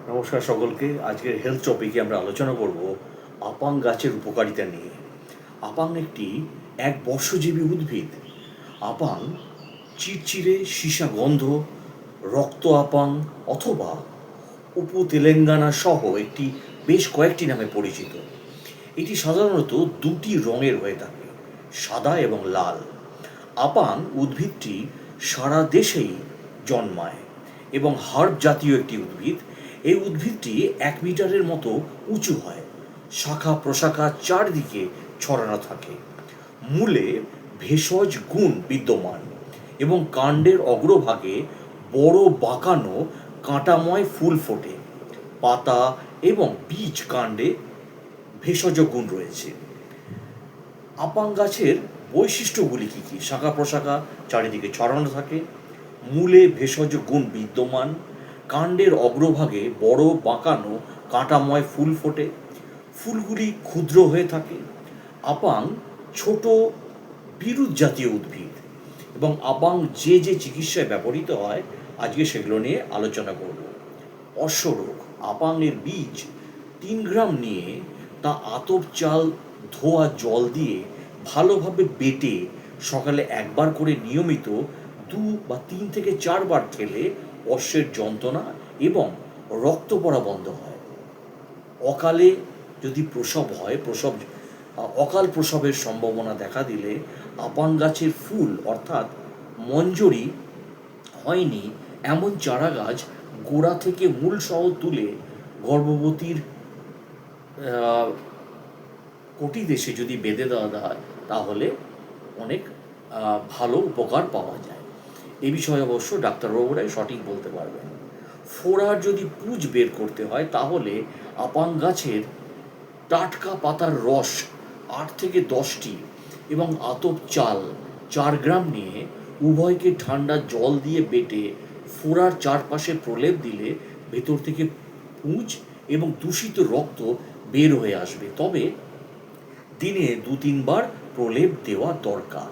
নমস্কার সকলকে। আজকের হেলথ টপিকে আমরা আলোচনা করব আপাং গাছের উপকারিতা নিয়ে। আপাং একটি একবর্ষজীবী উদ্ভিদ। আপাং চিরচিরে সীসা গন্ধ, রক্ত আপাং অথবা উপ তেলেঙ্গানা সহ বেশ কয়েকটি নামে পরিচিত। এটি সাধারণত দুটি রঙের হয়ে থাকে, সাদা এবং লাল। আপাং উদ্ভিদটি সারা দেশেই জন্মায় এবং হার্ব জাতীয় একটি উদ্ভিদ। এই উদ্ভিদটি 1 মিটারের মতো উঁচু হয়, শাখা প্রশাখা চারদিকে ছড়ানো থাকে। মূলে ভেষজ গুণ বিদ্যমান এবং কাণ্ডের অগ্রভাগে বড় বাঁকানো কাঁটাময় ফুল ফোটে। পাতা এবং বীজ কাণ্ডে ভেষজ গুণ রয়েছে। আপাং গাছের বৈশিষ্ট্যগুলি কী কী? শাখা প্রশাখা চারিদিকে ছড়ানো থাকে, মূলে ভেষজ গুণ বিদ্যমান, কাণ্ডের অগ্রভাগে বড় বাঁকানো কাঁটাময় ফুল ফোটে, ফুলগুলি ক্ষুদ্র হয়ে থাকে। আপাং ছোট বিরুৎ জাতীয় উদ্ভিদ এবং আপাং যে যে চিকিৎসায় ব্যবহৃত হয় আজকে সেগুলো নিয়ে আলোচনা করব। অশ্বরোগ। আপাংয়ের বীজ 3 গ্রাম নিয়ে তা আতপ চাল ধোয়া জল দিয়ে ভালোভাবে বেটে সকালে একবার করে নিয়মিত 2 বা 3 থেকে 4 বার খেলে অশ্বের যন্ত্রণা এবং রক্ত পড়া বন্ধ হয়। অকালে যদি প্রসব হয়, অকাল প্রসবের সম্ভাবনা দেখা দিলে আপাং গাছের ফুল অর্থাৎ মঞ্জরি হয়নি এমন চারা গাছ গোড়া থেকে মূল সহ তুলে গর্ভবতীর কোটি দেশে যদি বেঁধে দেওয়া হয় তাহলে অনেক ভালো উপকার পাওয়া যায়। এ বিষয়ে অবশ্য ডাক্তারবাবুরাই সঠিক বলতে পারবেন। ফোড়ার যদি পুঁজ বের করতে হয় তাহলে আপাং গাছের টাটকা পাতার রস 8 থেকে 10টি এবং আতপ চাল 4 গ্রাম নিয়ে উভয়কে ঠান্ডা জল দিয়ে বেটে ফোড়ার চারপাশে প্রলেপ দিলে ভেতর থেকে পুঁজ এবং দূষিত রক্ত বের হয়ে আসবে। তবে দিনে 2-3 বার প্রলেপ দেওয়া দরকার।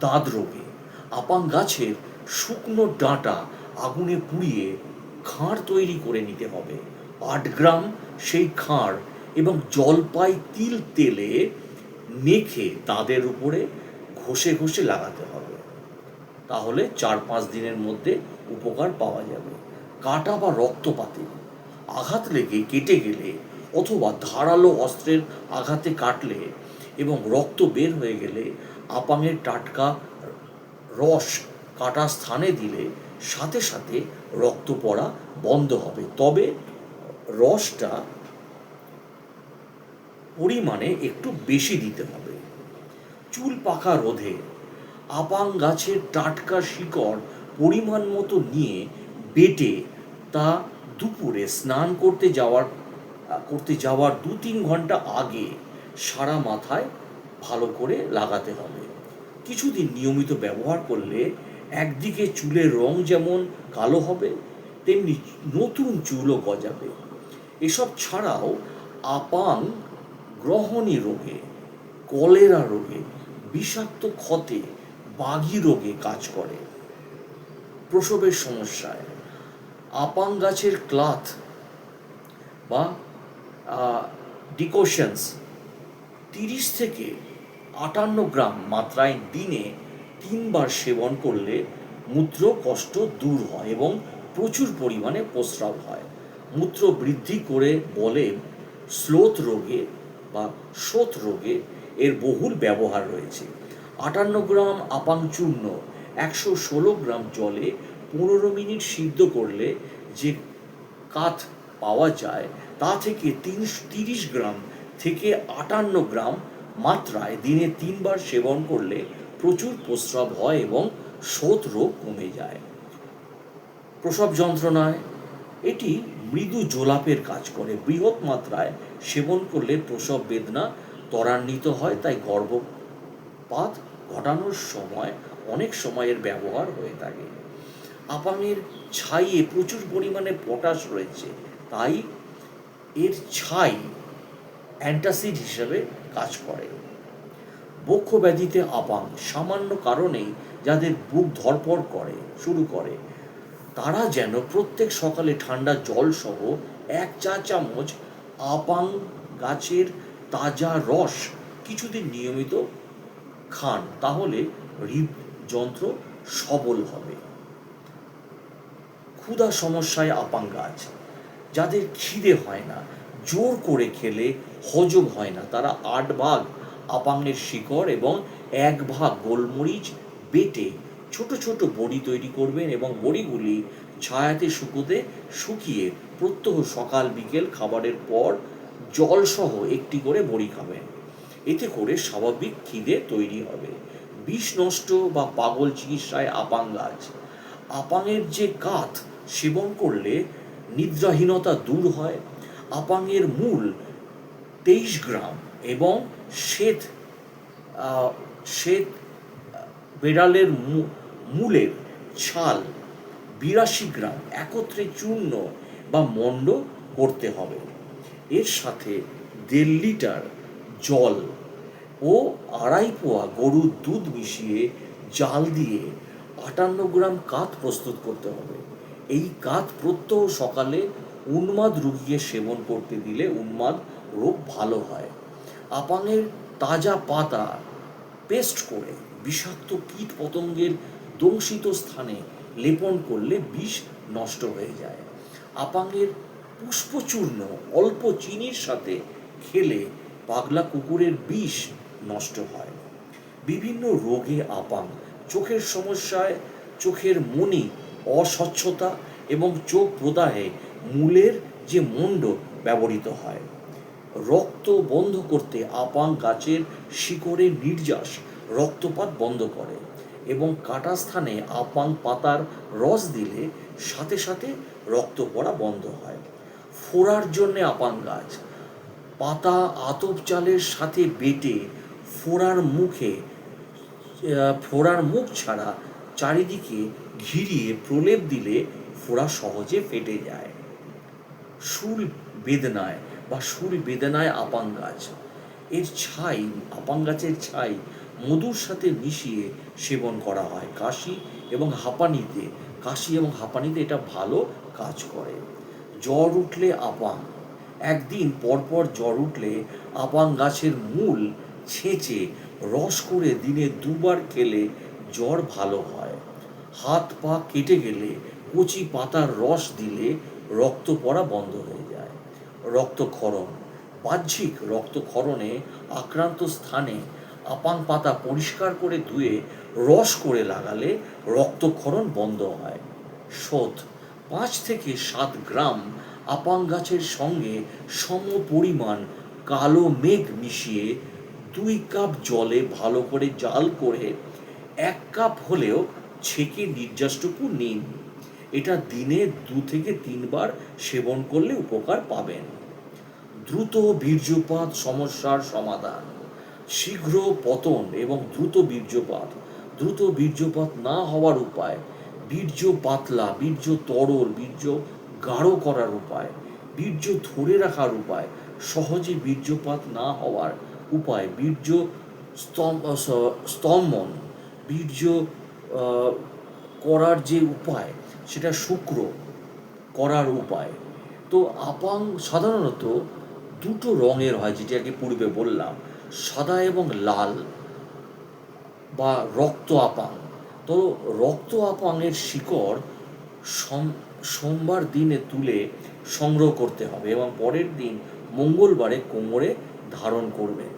দাঁত রোগে আপাং গাছের শুকনো ডাঁটা আগুনে পুড়িয়ে খাঁড় তৈরি করে নিতে হবে। 8 গ্রাম সেই খাঁড় এবং জলপাই তিল তেলে মেখে দাঁতের উপরে ঘষে ঘষে লাগাতে হবে, তাহলে 4-5 দিনের মধ্যে উপকার পাওয়া যাবে। কাটা বা রক্তপাতে আঘাত লেগে কেটে গেলে অথবা ধারালো অস্ত্রের আঘাতে কাটলে এবং রক্ত বের হয়ে গেলে আপাংয়ের টাটকা রস কাটা স্থানে দিলে সাথে সাথে রক্ত পড়া বন্ধ হবে। তবে রসটা পরিমাণে একটু বেশি দিতে হবে। চুল পাকা রোধে আপাং গাছের টাটকা শিকড় পরিমাণ মতো নিয়ে বেটে তা দুপুরে স্নান করতে যাওয়ার 2-3 ঘন্টা আগে সারা মাথায় ভালো করে লাগাতে হবে। কিছুদিন নিয়মিত ব্যবহার করলে একদিকে চুলের রং যেমন কালো হবে তেমনি নতুন চুলও গজাবে। এসব ছাড়াও আপাং গ্রহণী রোগে, কলেরা রোগে, বিষাক্ত ক্ষতে, বাগি রোগে কাজ করে। প্রসবের সমস্যায় আপাং গাছের ক্লাথ বা ডিকশনস 30 থেকে 58 গ্রাম মাত্রায় দিনে 3 বার সেবন করলে মূত্র কষ্ট দূর হয় এবং প্রচুর পরিমাণে প্রস্রাব হয়। মূত্র বৃদ্ধি করে বলে শ্লোথ রোগে বা শোথ রোগে এর বহুল ব্যবহার রয়েছে। 58 গ্রাম আপাং চূর্ণ 116 গ্রাম জলে 15 মিনিট সিদ্ধ করলে যে কাথ পাওয়া যায় তা থেকে 30 গ্রাম থেকে 58 গ্রাম মাত্রায় দিনে 3 বার সেবন করলে প্রচুর প্রস্রাব হয় এবং শোথ রোগ কমে যায়। প্রসব যন্ত্রণায় এটি মৃদু জোলাপের কাজ করে। বৃহৎ মাত্রায় সেবন করলে প্রসব বেদনা ত্বরান্বিত হয়, তাই গর্ভপাত ঘটানোর সময় অনেক সময়ের ব্যবহার হয়ে থাকে। আপাংয়ের ছাইয়ে প্রচুর পরিমাণে পটাশ রয়েছে, তাই এর ছাই অ্যান্টাসিড হিসেবে কাজ করে। বক্ষ ব্যাধিতে আপাং সামান্য কারণেই যাদের বুক ধড়ফড় শুরু করে তারা যেন প্রত্যেক সকালে ঠান্ডা জল সহ 1 চা চামচ আপাং গাছের তাজা রস কিছুদিন নিয়মিত খান, তাহলে হৃদযন্ত্র সবল হবে। ক্ষুধা সমস্যায় আপাং গাছ, যাদের খিদে হয় না, জোর করে খেলে হজম হয় না, তারা 8 ভাগ আপাঙের শিকড় এবং 1 ভাগ গোলমরিচ বেটে ছোট ছোট বড়ি তৈরি করবেন এবং বড়িগুলি ছায়াতে শুকিয়ে প্রত্যহ সকাল বিকেল খাবারের পর জলসহ একটি করে বড়ি খাবেন। এতে করে স্বাভাবিক খিদে তৈরি হবে। বিষ নষ্ট বা পাগল চিকিৎসায় আপাং গাছ, আপাঙের যে কাঠ সেবন করলে নিদ্রাহীনতা দূর হয়। আপাঙের মূল 23 গ্রাম এবং শ্বেত শ্বেত বেড়ালের মূলের ছাল 82 গ্রাম একত্রে চূর্ণ বা মণ্ড করতে হবে। এর সাথে 1.5 লিটার জল ও 2.5 পোয়া গরুর দুধ মিশিয়ে জাল দিয়ে 58 গ্রাম কাঠ প্রস্তুত করতে হবে। এই কাঠ প্রত্যহ সকালে উন্মাদ রোগীকে সেবন করতে দিলে উন্মাদ রোগ ভালো হয়। আপাঙের তাজা পাতা পেস্ট করে বিষাক্ত কীট পতঙ্গের দংশিত স্থানে লেপন করলে বিষ নষ্ট হয়ে যায়। আপাঙের পুষ্পচূর্ণ অল্প চিনির সাথে খেলে পাগলা কুকুরের বিষ নষ্ট হয়। বিভিন্ন রোগে আপাং, চোখের সমস্যায় চোখের মণি অস্বচ্ছতা এবং চোখ প্রদাহে মূলের যে মণ্ড ব্যবহৃত হয়। রক্ত বন্ধ করতে আপাং গাছের শিকড়ের নির্যাস রক্তপাত বন্ধ করে এবং কাটা স্থানে আপাং পাতার রস দিলে সাথে সাথে রক্ত পড়া বন্ধ হয়। ফোড়ার জন্যে আপাং গাছ, পাতা আতপ চালের সাথে বেটে ফোড়ার মুখ ছাড়া চারিদিকে ঘিরিয়ে প্রলেপ দিলে ফোড়া সহজে ফেটে যায়। শুল বেদনায় আপাং গাছ, এর ছাই, আপাং গাছের ছাই মধুর সাথে মিশিয়ে সেবন করা হয়। কাশি এবং হাঁপানিতে এটা ভালো কাজ করে। জ্বর উঠলে আপাং, একদিন পরপর জ্বর উঠলে আপাং গাছের মূল ছেঁচে রস করে দিনে 2 বার খেলে জ্বর ভালো হয়। হাত পা কেটে গেলে কচি পাতার রস দিলে রক্ত পড়া বন্ধ হয়ে যায়। রক্তক্ষরণ, বাহ্যিক রক্তক্ষরণে আক্রান্ত স্থানে আপাং পাতা পরিষ্কার করে ধুয়ে রস করে লাগালে রক্তক্ষরণ বন্ধ হয়। শোথ, 5 থেকে 7 গ্রাম আপাং গাছের সঙ্গে সমপরিমাণ কালো মেঘ মিশিয়ে 2 কাপ জলে ভালো করে জাল করে 1 কাপ হলেও ছেঁকে নির্যাসটুকু নিন। এটা দিনে 2 থেকে 3 বার সেবন করলে উপকার পাবেন। দ্রুত বীর্যপাত সমস্যার সমাধান, শীঘ্র পতন এবং দ্রুত বীর্যপাত না হওয়ার উপায়, বীর্য পাতলা, বীর্য তরল, বীর্য গাঢ় করার উপায়, বীর্য ধরে রাখার উপায়, সহজে বীর্যপাত না হওয়ার উপায়, বীর্য স্তম্ভন, বীর্য করার যে উপায় সেটা শুক্র করার উপায়। তো আপাং সাধারণত 2টো রঙের হয়, যেটি আগে পূর্বে বললাম, সাদা এবং লাল বা রক্ত আপাং। তো রক্ত আপাঙের শিকড় সোমবার দিনে তুলে সংগ্রহ করতে হবে এবং পরের দিন মঙ্গলবারে কোমরে ধারণ করবেন।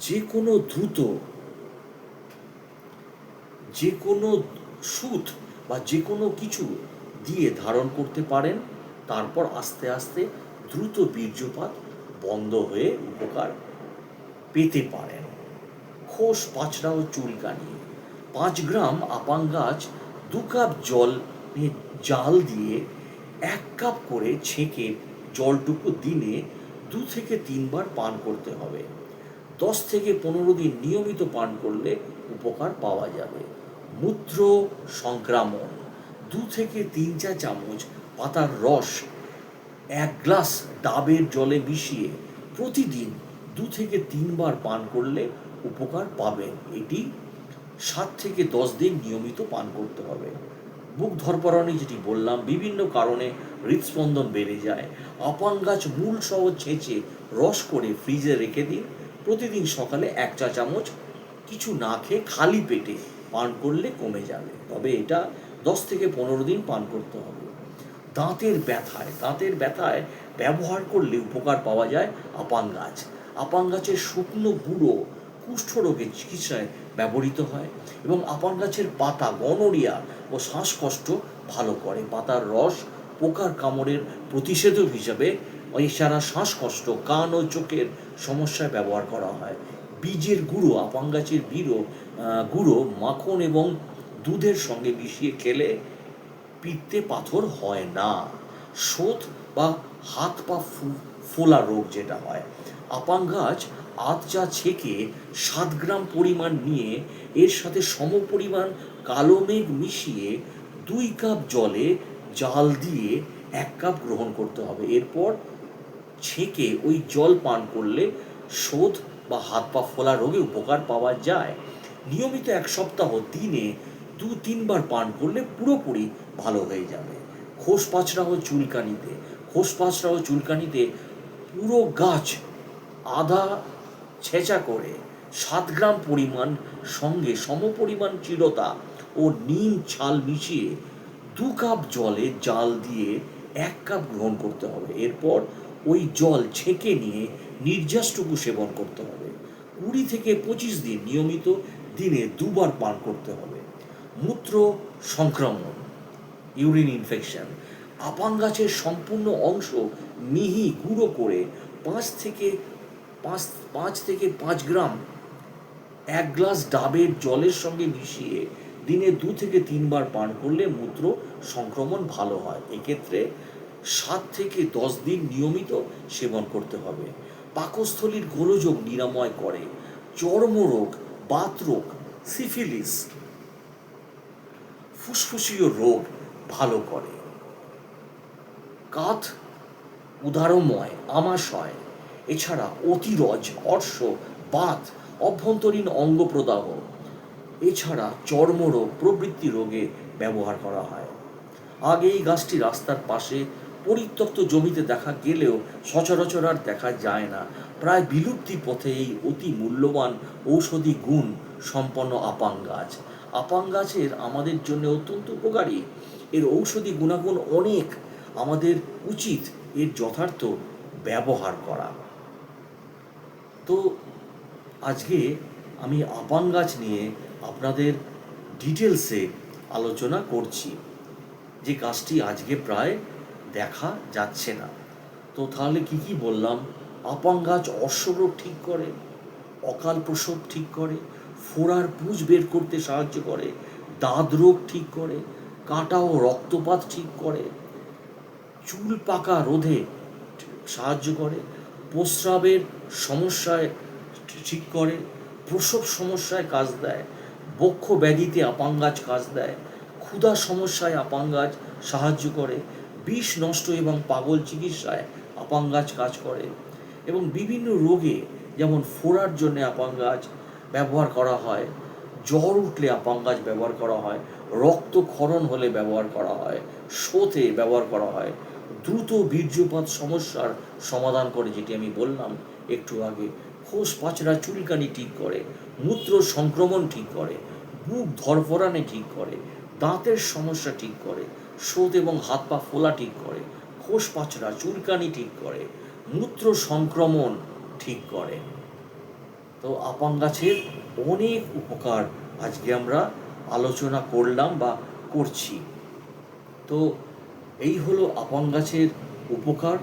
যে কোনো সুত বা যে কোনো কিছু দিয়ে ধারণ করতে পারেন, তারপর আস্তে আস্তে দ্রুত বীর্যপাত বন্ধ হয়ে উপকার পেতে পারেন। খোস পাচড়া ও চুলকানি, 5 গ্রাম আপাং গাছ 2 কাপ জল জাল দিয়ে 1 কাপ করে ছেঁকে জলটুকু দিনে 2 থেকে 3 বার পান করতে হবে। 10 থেকে 15 দিন নিয়মিত পান করলে উপকার পাওয়া যাবে। মূত্র সংক্রামণ, 2 থেকে 3 চা চামচ পাতার রস 1 গ্লাস ডাবের জলে মিশিয়ে প্রতিদিন 2 থেকে 3 বার পান করলে উপকার পাবেন। এটি 7 থেকে 10 দিন নিয়মিত পান করতে হবে। বুক ধরপড়ানি যেটি বললাম, বিভিন্ন কারণে হৃদস্পন্দন বেড়ে যায়, আপাং গাছ মূল সহ ছেঁচে রস করে ফ্রিজে রেখে দিন। প্রতিদিন সকালে 1 চা চামচ কিছু না খেয়ে খালি পেটে পান করলে কমে যাবে, তবে এটা 10 থেকে 15 দিন পান করতে হবে। দাঁতের ব্যথায় ব্যবহার করলে উপকার পাওয়া যায় আপাং গাছ। আপাং গাছের শুকনো গুঁড়ো কুষ্ঠরোগের চিকিৎসায় ব্যবহৃত হয় এবং আপাং গাছের পাতা গনোরিয়া ও শ্বাসকষ্ট ভালো করে। পাতার রস পোকার কামড়ের প্রতিষেধক হিসাবে, এছাড়া শ্বাসকষ্ট, কান ও চোখের সমস্যায় ব্যবহার করা হয়। বীজের গুঁড়ো, আপাং গাছের গুঁড়ো মাখন এবং দুধের সঙ্গে মিশিয়ে খেলে পিত্তে পাথর হয় না। শোথ বা হাত পা ফোলা রোগ যেটা হয়, আপাং গাছ আধ চা ছেঁকে 7 গ্রাম পরিমাণ নিয়ে এর সাথে সমপরিমাণ কালো মেঘ মিশিয়ে 2 কাপ জলে জাল দিয়ে 1 কাপ গ্রহণ করতে হবে। এরপর ছেঁকে ওই জল পান করলে শোথ বা হাত পা ফোলা রোগে উপকার পাওয়া যায়। নিয়মিত 1 সপ্তাহ দিনে 2-3 বার পান করলে পুরোপুরি ভালো হয়ে যাবে। খোস পাঁচড়া ও চুলকানিতে পুরো গাছ আধা ছেঁচা করে 7 গ্রাম পরিমাণ সঙ্গে সমপরিমাণ চিরতা ও নিম ছাল মিশিয়ে 2 কাপ জলে জাল দিয়ে 1 কাপ গ্রহণ করতে হবে। এরপর ওই জল ছেঁকে নিয়ে নির্যাসটুকু সেবন করতে হবে। 20 থেকে 25 দিন নিয়মিত দিনে 2 বার পান করতে হবে। মূত্র সংক্রমণ, ইউরিন ইনফেকশন, আপাং গাছের সম্পূর্ণ অংশ মিহি গুঁড়ো করে 5 থেকে 5 গ্রাম 1 গ্লাস ডাবের জলের সঙ্গে মিশিয়ে দিনে 2 থেকে 3 বার পান করলে মূত্র সংক্রমণ ভালো হয়। এক্ষেত্রে 7 থেকে 10 দিন নিয়মিত সেবন করতে হবে। পাকস্থলীর গোলযোগ নিরাময় করে, চর্মরোগ, বাতরোগ, সিফিলিস, ফুসফুসীয় রোগ ভালো করে। কাথ, উদারময়, আমাশয়, এছাড়া অতিরজ, অর্শ, বাত, অভ্যন্তরীণ অঙ্গ প্রদাহ, এছাড়া চর্মরোগ প্রভৃতি রোগে ব্যবহার করা হয়। আগে এই গাছটি রাস্তার পাশে পরিত্যক্ত জমিতে দেখা গেলেও সচরাচর আর দেখা যায় না। প্রায় বিলুপ্তির পথে এই অতি মূল্যবান ঔষধি গুণ সম্পন্ন আপাং গাছ। আপাং গাছের আমাদের জন্য অত্যন্ত উপকারী, এর ঔষধি গুণাগুণ অনেক, আমাদের উচিত এর যথার্থ ব্যবহার করা। তো আজকে আমি আপাং গাছ নিয়ে আপনাদের ডিটেলসে আলোচনা করছি, যে গাছটি আজকে প্রায় দেখা যাচ্ছে না। তো তাহলে কি বললাম? আপাং গাছ অশ্বরোগ ঠিক করে, অকাল প্রসব ঠিক করে, ফোড়ার পুঁজ বের করতে সাহায্য করে, দাঁত রোগ ঠিক করে, কাঁটা ও রক্তপাত ঠিক করে, চুল পাকা রোধে সাহায্য করে, প্রস্রাবের সমস্যায় ঠিক করে, প্রসব সমস্যায় কাজ দেয়, বক্ষ ব্যাধিতে আপাং গাছ কাজ দেয়, ক্ষুধা সমস্যায় আপাং গাছ সাহায্য করে, বিষ নষ্ট এবং পাগল চিকিৎসায় আপাং গাছ কাজ করে, এবং বিভিন্ন রোগে যেমন ফোড়ার জন্য আপাং গাছ ব্যবহার করা হয়, জ্বর উঠলে আপাং গাছ ব্যবহার করা হয়, রক্তক্ষরণ হলে ব্যবহার করা হয়, শোথে ব্যবহার করা হয়, দ্রুত বীর্যপাত সমস্যার সমাধান করে, যেটি আমি বললাম একটু আগে, খোস পাঁচড়া চুলকানি ঠিক করে, মূত্র সংক্রমণ ঠিক করে, বুক ধরফরানি ঠিক করে, দাঁতের সমস্যা ঠিক করে, শোথ এবং হাত পা ফোলা ঠিক করে, খোস পাঁচড়া চুলকানি ঠিক করে, মূত্র সংক্রমণ ঠিক করে। তো আপাং গাছের অনেক উপকার আজকে আমরা আলোচনা করলাম বা করছি। তো এই হলো আপাং গাছের উপকার,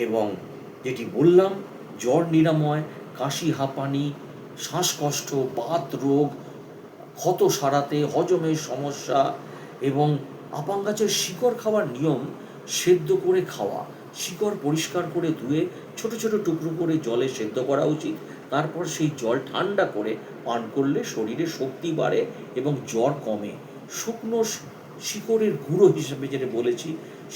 এবং যেটি বললাম জ্বর নিরাময়, কাশি হাঁপানি, শ্বাসকষ্ট, বাত রোগ, ক্ষত সারাতে, হজমের সমস্যা, এবং আপাং গাছের শিকড় খাওয়ার নিয়ম সেদ্ধ করে খাওয়া। শিকড় পরিষ্কার করে ধুয়ে ছোট ছোট টুকরো করে জলে সেদ্ধ করা উচিত। তারপর সেই জল ঠান্ডা করে পান করলে শরীরে শক্তি বাড়ে এবং জ্বর কমে। শুকনো শিকড়ের গুঁড়ো হিসেবে যেটা বলেছি,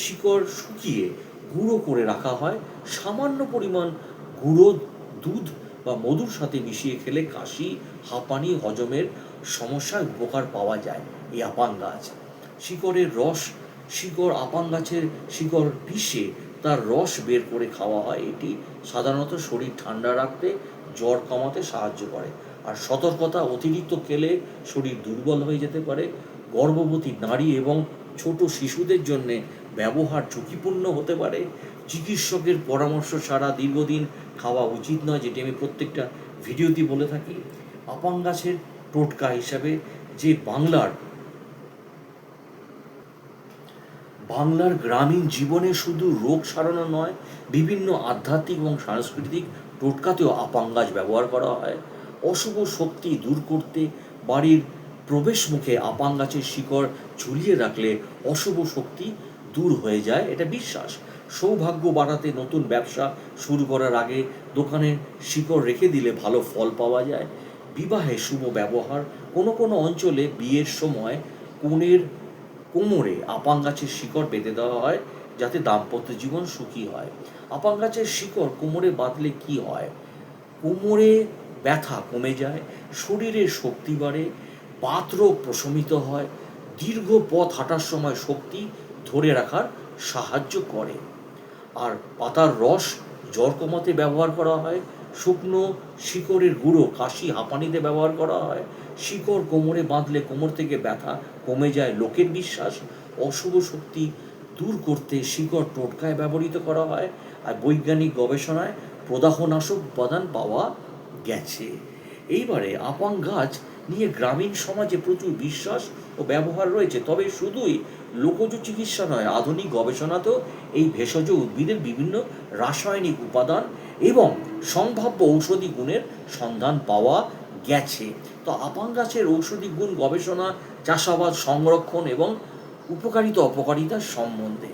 শিকড় শুকিয়ে গুঁড়ো করে রাখা হয়, সামান্য পরিমাণ গুঁড়ো দুধ বা মধুর সাথে মিশিয়ে খেলে কাশি, হাঁপানি, হজমের সমস্যায় উপকার পাওয়া যায় এই আপাং গাছ। শিকড়ের রস, শিকড় আপাং গাছের শিকড় পিষে তার রস বের করে খাওয়া হয়। এটি সাধারণত শরীর ঠান্ডা রাখতে, জ্বর কমাতে সাহায্য করে। আর সতর্কতা, অতিরিক্ত খেলে শরীর দুর্বল হয়ে যেতে পারে। গর্ভবতী নারী এবং ছোট শিশুদের জন্যে ব্যবহার ঝুঁকিপূর্ণ হতে পারে। চিকিৎসকের পরামর্শ ছাড়া দীর্ঘদিন খাওয়া উচিত নয়, যেটি আমি প্রত্যেকটা ভিডিওতে বলে থাকি। আপাং গাছের টোটকা হিসাবে যে বাংলার গ্রামীণ জীবনে শুধু রোগ সারানো নয়, বিভিন্ন আধ্যাত্মিক এবং সাংস্কৃতিক টোটকাতেও আপাং গাছ ব্যবহার করা হয়। অশুভ শক্তি দূর করতে বাড়ির প্রবেশ মুখে আপাং গাছের শিকড় ঝুলিয়ে রাখলে অশুভ শক্তি দূর হয়ে যায়, এটা বিশ্বাস। সৌভাগ্য বাড়াতে নতুন ব্যবসা শুরু করার আগে দোকানে শিকড় রেখে দিলে ভালো ফল পাওয়া যায়। বিবাহে শুভ ব্যবহার, কোনো কোনো অঞ্চলে বিয়ের সময় কনের কোমরে আপাং গাছের শিকড় বেঁধে দেওয়া হয়, যাতে দাম্পত্য জীবন সুখী হয়। আপাং গাছের শিকড় কোমরে বাঁধলে কি হয়? কোমরে ব্যথা কমে যায়, শরীরের শক্তি বাড়ে, বাতরোগ প্রশমিত হয়, দীর্ঘ পথ হাঁটার সময় শক্তি ধরে রাখার সাহায্য করে। আর পাতার রস জ্বর কমাতে ব্যবহার করা হয়। শুকনো শিকড়ের গুঁড়ো কাশি হাঁপানিতে ব্যবহার করা হয়। শিকড় কোমরে বাঁধলে কোমর থেকে ব্যথা কমে যায়, লোকের বিশ্বাস। অশুভ শক্তি দূর করতে শিকড় টোটকায় ব্যবহৃত করা হয়। আর বৈজ্ঞানিক গবেষণায় প্রদাহনাশক উপাদান পাওয়া গেছে। এইবারে আপাং গাছ নিয়ে গ্রামীণ সমাজে প্রচুর বিশ্বাস ও ব্যবহার রয়েছে। তবে শুধুই লোকজ চিকিৎসা নয়, আধুনিক গবেষণাতেও এই ভেষজ উদ্ভিদের বিভিন্ন রাসায়নিক উপাদান এবং সম্ভাব্য ঔষধি গুণের সন্ধান পাওয়া গেছে। তো আপাং গাছের ঔষধি গুণ গবেষণা, চাষাবাদ, সংরক্ষণ এবং উপকারিতা অপকারিতার সম্বন্ধে।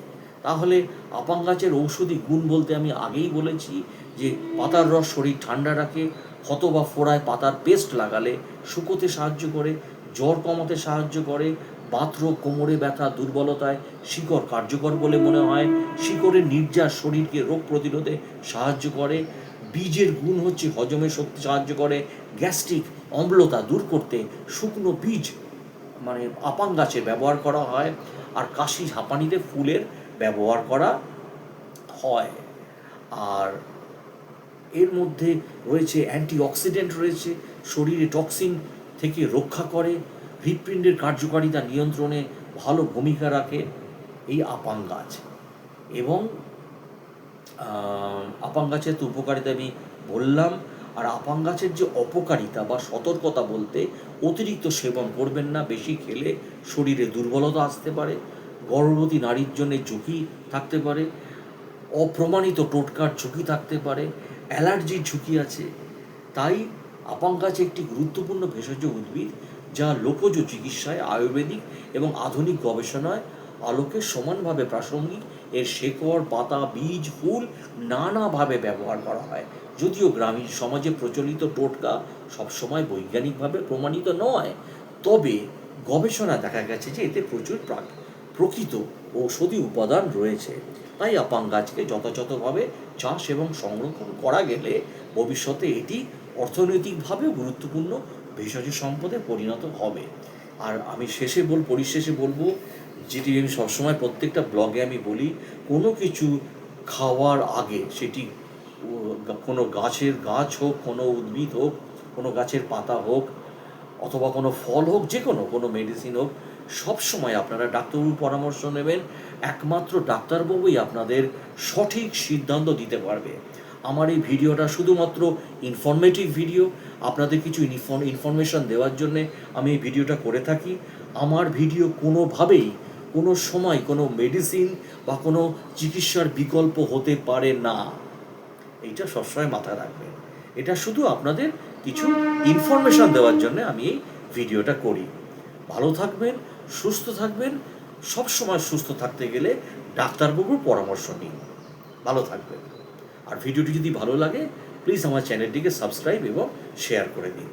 তাহলে আপাং গাছের ঔষধি গুণ বলতে আমি আগেই বলেছি যে পাতার রস শরীর ঠান্ডা রাখে, ক্ষত বা ফোড়ায় পাতার পেস্ট লাগালে শুকোতে সাহায্য করে, জ্বর কমাতে সাহায্য করে, বাতরোগ, কোমরে ব্যথা, দুর্বলতায় শিকড় কার্যকর বলে মনে হয়। শিকড়ের নির্যাস শরীরকে রোগ প্রতিরোধে সাহায্য করে। বীজের গুণ হচ্ছে হজমে শক্তি সাহায্য করে, গ্যাস্ট্রিক অম্লতা দূর করতে শুকনো বীজ মানে আপাং গাছে ব্যবহার করা হয়। আর কাশি হাঁপানিতে ফুলের ব্যবহার করা হয়। আর এর মধ্যে রয়েছে অ্যান্টিঅক্সিডেন্ট রয়েছে, শরীরে টক্সিন থেকে রক্ষা করে, হৃৎপিণ্ডের কার্যকারিতা নিয়ন্ত্রণে ভালো ভূমিকা রাখে এই আপাং গাছ। এবং আপাং গাছের তো উপকারিতা আমি বললাম। আর আপাং গাছের যে অপকারিতা বা সতর্কতা বলতে, অতিরিক্ত সেবন করবেন না, বেশি খেলে শরীরে দুর্বলতা আসতে পারে, গর্ভবতী নারীর জন্য ঝুঁকি থাকতে পারে, অপ্রমাণিত টোটকার ঝুঁকি থাকতে পারে, অ্যালার্জির ঝুঁকি আছে। তাই আপাং গাছ একটি গুরুত্বপূর্ণ ভেষজ উদ্ভিদ, যা লোকজ চিকিৎসায়, আয়ুর্বেদিক এবং আধুনিক গবেষণায় আলোকে সমানভাবে প্রাসঙ্গিক। এর শেকড়, পাতা, বীজ, ফুল নানাভাবে ব্যবহার করা হয়। যদিও গ্রামীণ সমাজে প্রচলিত টোটকা সবসময় বৈজ্ঞানিকভাবে প্রমাণিত নয়, তবে গবেষণায় দেখা গেছে যে এতে প্রচুর প্রকৃত ঔষধি উপাদান রয়েছে। তাই আপাং গাছকে যথাযথভাবে চাষ এবং সংরক্ষণ করা গেলে ভবিষ্যতে এটি অর্থনৈতিকভাবেও গুরুত্বপূর্ণ ভেষজ সম্পদে পরিণত হবে। আর আমি পরিশেষে বলবো, যেটি আমি সবসময় প্রত্যেকটা ব্লগে আমি বলি, কোনো কিছু খাওয়ার আগে, সেটি কোনো গাছের গাছ হোক, কোনো উদ্ভিদ হোক, কোনো গাছের পাতা হোক, অথবা কোনো ফল হোক, যে কোনো মেডিসিন হোক, সবসময় আপনারা ডাক্তারবাবুর পরামর্শ নেবেন। একমাত্র ডাক্তারবাবুই আপনাদের সঠিক সিদ্ধান্ত দিতে পারবে। আমার এই ভিডিওটা শুধুমাত্র ইনফরমেটিভ ভিডিও, আপনাদের কিছু ইনফরমেশন দেওয়ার জন্যে আমি এই ভিডিওটা করে থাকি। আমার ভিডিও কোনোভাবেই কোনো সময় কোনো মেডিসিন বা কোনো চিকিৎসার বিকল্প হতে পারে না, এইটা সবসময় মাথায় রাখবেন। এটা শুধু আপনাদের কিছু ইনফরমেশন দেওয়ার জন্য আমি এই ভিডিওটা করি। ভালো থাকবেন, সুস্থ থাকবেন। সবসময় সুস্থ থাকতে গেলে ডাক্তারবাবুর পরামর্শ নিন। ভালো থাকবেন। আর ভিডিওটি যদি ভালো লাগে, প্লিজ আমার চ্যানেলটিকে সাবস্ক্রাইব এবং শেয়ার করে দিন।